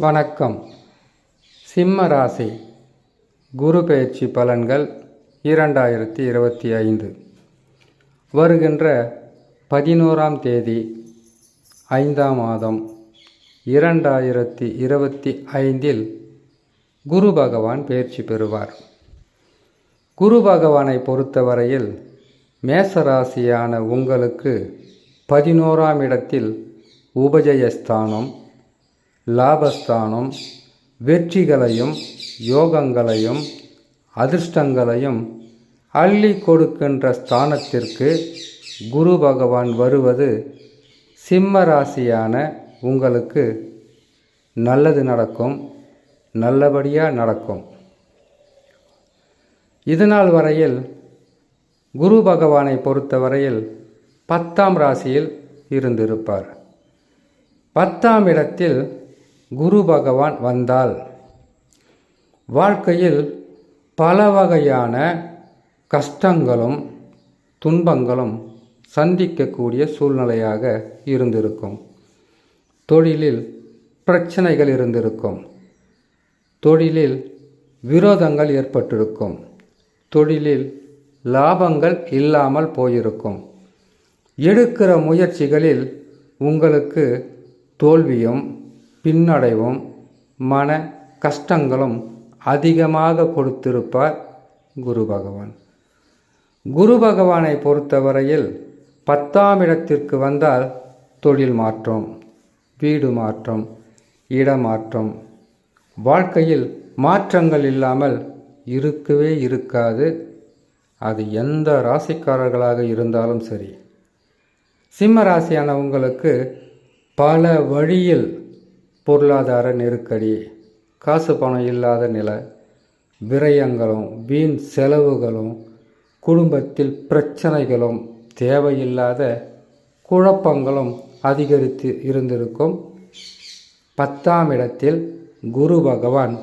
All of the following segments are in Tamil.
வணக்கம். சிம்ம ராசி குரு பெயர்ச்சி பலன்கள் 2025 வருகின்ற 11ஆம் தேதி 5ஆம் மாதம் 2025 குரு பகவான் பெயர்ச்சி பெறுவார். குரு பகவானை பொறுத்தவரையில் மேசராசியான உங்களுக்கு 11ஆம் இடத்தில் உபஜயஸ்தானம், லாபஸ்தானம், வெற்றிகளையும் யோகங்களையும் அதிர்ஷ்டங்களையும் அள்ளி கொடுக்கின்ற ஸ்தானத்திற்கு குரு பகவான் வருவது சிம்ம ராசியான உங்களுக்கு நல்லது நடக்கும், நல்லபடியாக நடக்கும். இதுநாள் வரையில் குரு பகவானை பொறுத்தவரையில் 10ஆம் ராசியில் இருந்திருப்பார். 10ஆம் இடத்தில் குரு பகவான் வந்தால் வாழ்க்கையில் பல வகையான கஷ்டங்களும் துன்பங்களும் சந்திக்கக்கூடிய சூழ்நிலையாக இருந்திருக்கும். தொழிலில் பிரச்சனைகள் இருந்திருக்கும், தொழிலில் விரோதங்கள் ஏற்பட்டிருக்கும், தொழிலில் லாபங்கள் இல்லாமல் போயிருக்கும். எடுக்கிற முயற்சிகளில் உங்களுக்கு தோல்வியும் பின்னடைவும் மன கஷ்டங்களும் அதிகமாக கொடுத்திருப்பார் குரு பகவான். குரு பகவானை பொறுத்தவரையில் 10ஆம் இடத்திற்கு வந்தால் தொழில் மாற்றம், வீடு மாற்றம், இடமாற்றம், வாழ்க்கையில் மாற்றங்கள் இல்லாமல் இருக்கவே இருக்காது. அது எந்த ராசிக்காரர்களாக இருந்தாலும் சரி. சிம்ம ராசியான உங்களுக்கு பல வழியில் பொருளாதார நெருக்கடி, காசு பணம் இல்லாத நிலை, விரயங்களும் வீண் செலவுகளும், குடும்பத்தில் பிரச்சனைகளும், தேவையில்லாத குழப்பங்களும் அதிகரித்து இருந்திருக்கும். 10ஆம் இடத்தில் குரு பகவான்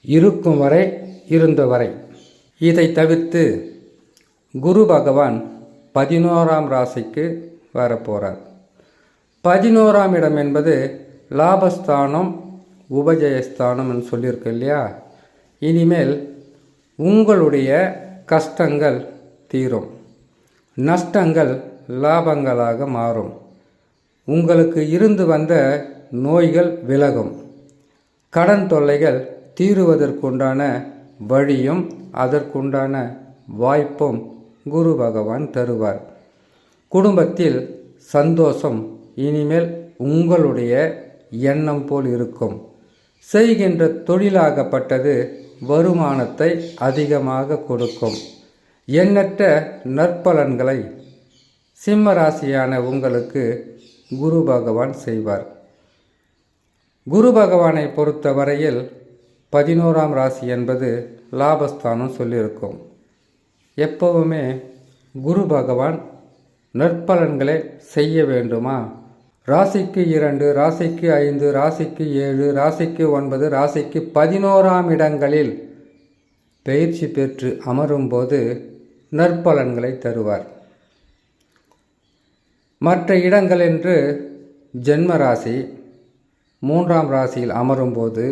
இருக்கும் வரை இருந்தவரை. இதை தவிர்த்து குரு பகவான் 11ஆம் ராசிக்கு வரப்போகிறார். 11ஆம் இடம் என்பது லாபஸ்தானம், உபஜயஸ்தானம் என்று சொல்லியிருக்கு இல்லையா? இனிமேல் உங்களுடைய கஷ்டங்கள் தீரும், நஷ்டங்கள் லாபங்களாக மாறும். உங்களுக்கு இருந்து வந்த நோய்கள் விலகும், கடன் தொல்லைகள் தீருவதற்குண்டான வழியும் அதற்குண்டான வாய்ப்பும் குரு பகவான் தருவார். குடும்பத்தில் சந்தோஷம் இனிமேல் உங்களுடைய எண்ணம் போல் இருக்கும். செய்கின்ற தொழிலாகப்பட்டது வருமானத்தை அதிகமாக கொடுக்கும். எண்ணற்ற நற்பலன்களை சிம்ம ராசியான உங்களுக்கு குரு பகவான் செய்வார். குரு பகவானை பொறுத்தவரையில் 11ஆம் ராசி என்பது லாபஸ்தானம் சொல்லியிருக்கும். எப்பவுமே குரு பகவான் நற்பலன்களை செய்ய வேண்டுமா? ராசிக்கு 2, ராசிக்கு 5, ராசிக்கு 7, ராசிக்கு 9, ராசிக்கு 11ஆம் இடங்களில் பயிற்சி பெற்று அமரும்போது நற்பலன்களை தருவார். மற்ற இடங்கள் என்று ஜென்ம ராசி 3ஆம் ராசியில் அமரும்போது,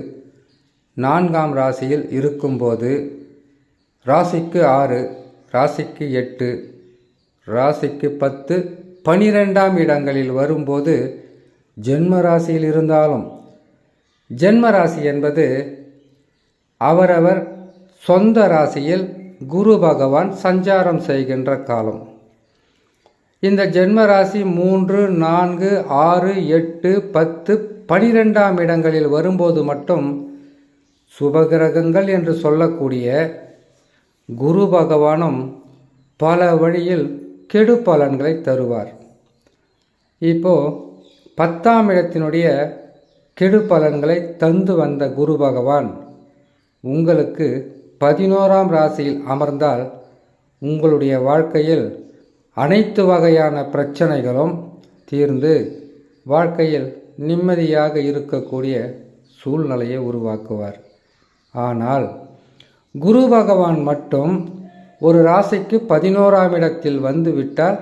4ஆம் ராசியில் இருக்கும்போது, ராசிக்கு 6, ராசிக்கு 8, ராசிக்கு 10, 12ஆம் இடங்களில் வரும்போது ஜென்ம ராசியில் இருந்தாலும், ஜென்ம ராசி என்பது அவரவர் சொந்த ராசியில் குரு பகவான் சஞ்சாரம் செய்கின்ற காலம். இந்த ஜென்ம ராசி 3, 4, 6, 8, 10, 12ஆம் இடங்களில் வரும்போது மட்டும் சுபகிரகங்கள் என்று சொல்லக்கூடிய குரு பகவானும் பல வழியில் கெடு பலன்களை தருவார். இப்போது 10ஆம் இடத்தினுடைய கெடு பலன்களை தந்து வந்த குரு பகவான் உங்களுக்கு 11ஆம் ராசியில் அமர்ந்தால் உங்களுடைய வாழ்க்கையில் அனைத்து வகையான பிரச்சனைகளும் தீர்ந்து வாழ்க்கையில் நிம்மதியாக இருக்கக்கூடிய சூழ்நிலையை உருவாக்குவார். ஆனால் குரு பகவான் மட்டும் ஒரு ராசிக்கு 11ஆம் இடத்தில் வந்துவிட்டால்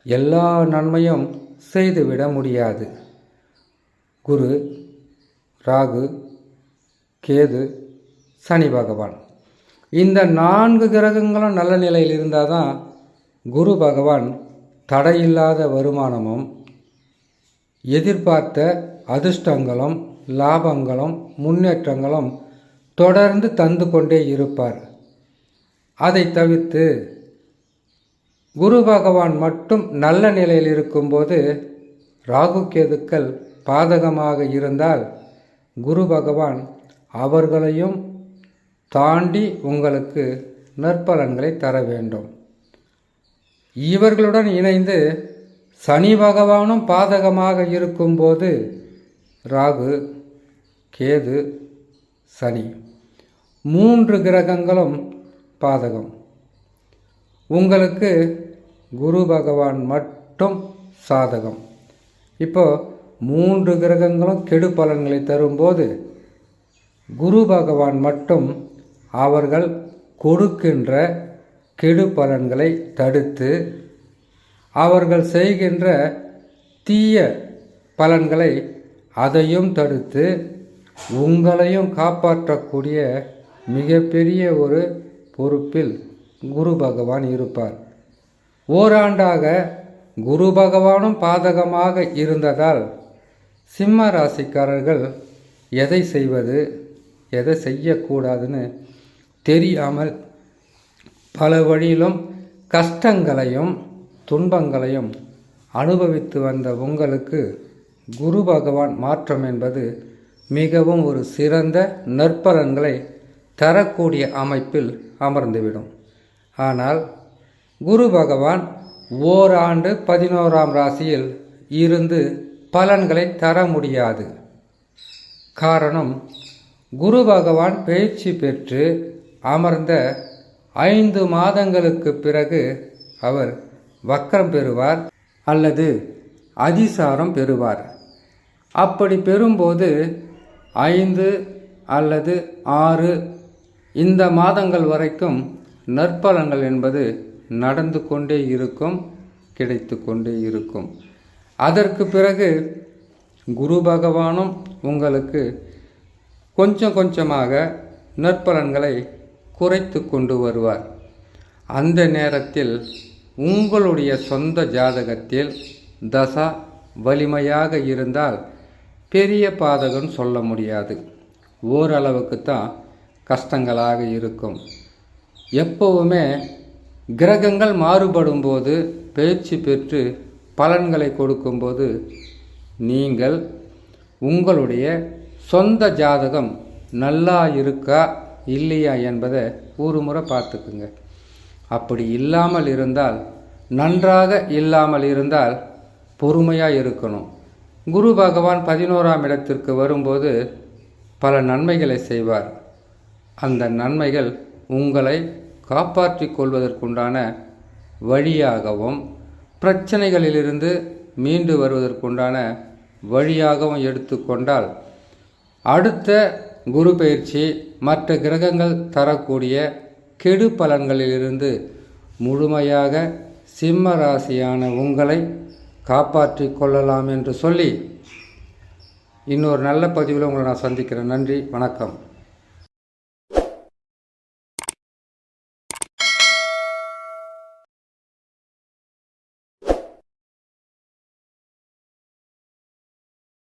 எல்லா நன்மையும் செய்துவிட முடியாது. குரு ராகு, கேது, சனி பகவான். இந்த 4 கிரகங்களும் நல்ல நிலையில் இருந்தால் தான் குரு பகவான் தடையில்லாத வருமானமும் எதிர்பார்த்த அதிர்ஷ்டங்களும் லாபங்களும் முன்னேற்றங்களும் தொடர்ந்து தந்து கொண்டே இருப்பார். அதை தவிர்த்து குரு பகவான் மட்டும் நல்ல நிலையில் இருக்கும்போது ராகு கேதுக்கள் பாதகமாக இருந்தால் குரு பகவான் அவர்களையும் தாண்டி உங்களுக்கு நற்பலன்களை தர வேண்டும். இவர்களுடன் இணைந்து சனி பகவானும் பாதகமாக இருக்கும்போது ராகு, கேது, சனி 3 கிரகங்களும் பாதகம். உங்களுக்கு குரு பகவான் மட்டும் சாதகம். இப்போ 3 கிரகங்களும் கெடு பலன்களை தரும்போது குரு பகவான் மட்டும் அவர்கள் கொடுக்கின்ற கெடு பலன்களை தடுத்து அவர்கள் செய்கின்ற தீய பலன்களை அதையும் தடுத்து உங்களையும் காப்பாற்றக்கூடிய மிகப்பெரிய ஒரு பொறுப்பில் குரு பகவான் இருப்பார். ஓராண்டாக குரு பகவானும் பாதகமாக இருந்ததால் சிம்ம ராசிக்காரர்கள் எதை செய்வது எதை செய்யக்கூடாதுன்னு தெரியாமல் பல வழியிலும் கஷ்டங்களையும் துன்பங்களையும் அனுபவித்து வந்த உங்களுக்கு குரு பகவான் மாற்றம் என்பது மிகவும் ஒரு சிறந்த நற்பலன்களை தரக்கூடிய அமைப்பில் அமர்ந்துவிடும். ஆனால் குரு பகவான் ஓராண்டு 11ஆம் ராசியில் இருந்து பலன்களை தர முடியாது. காரணம், குரு பகவான் பயிற்சி பெற்று அமர்ந்த 5 மாதங்களுக்கு பிறகு அவர் வக்ரம் பெறுவார் அல்லது அதிசாரம் பெறுவார். அப்படி பெறும்போது 5 அல்லது 6 இந்த மாதங்கள் வரைக்கும் நற்பலன்கள் என்பது நடந்து கொண்டே இருக்கும், கிடைத்து கொண்டே இருக்கும். அதற்கு பிறகு குரு பகவானும் உங்களுக்கு கொஞ்சம் கொஞ்சமாக நற்பலன்களை குறைத்து கொண்டு வருவார். அந்த நேரத்தில் உங்களுடைய சொந்த ஜாதகத்தில் தசா வலிமையாக இருந்தால் பெரிய பாதகம் சொல்ல முடியாது, ஓரளவுக்கு தான் கஷ்டங்களாக இருக்கும். எப்பவுமே கிரகங்கள் மாறுபடும் போது பயிற்சி பெற்று பலன்களை கொடுக்கும்போது நீங்கள் உங்களுடைய சொந்த ஜாதகம் நல்லா இருக்கா இல்லையா என்பதை ஒரு முறை பார்த்துக்குங்க. அப்படி இல்லாமல் இருந்தால், நன்றாக இல்லாமல் இருந்தால் பொறுமையாக இருக்கணும். குரு பகவான் 11ஆம் இடத்திற்கு வரும்போது பல நன்மைகளை செய்வார். அந்த நன்மைகள் உங்களை காப்பாற்றிக் கொள்வதற்குண்டான வழியாகவும் பிரச்சனைகளிலிருந்து மீண்டு வருவதற்குண்டான வழியாகவும் எடுத்துக்கொண்டால் அடுத்த குரு பயிற்சி மற்ற கிரகங்கள் தரக்கூடிய கெடு பலன்களிலிருந்து முழுமையாக சிம்ம ராசியான உங்களை காப்பாற்றிக் கொள்ளலாம் என்று சொல்லி இன்னொரு நல்ல பதிவில் உங்களை நான் சந்திக்கிறேன். நன்றி, வணக்கம்.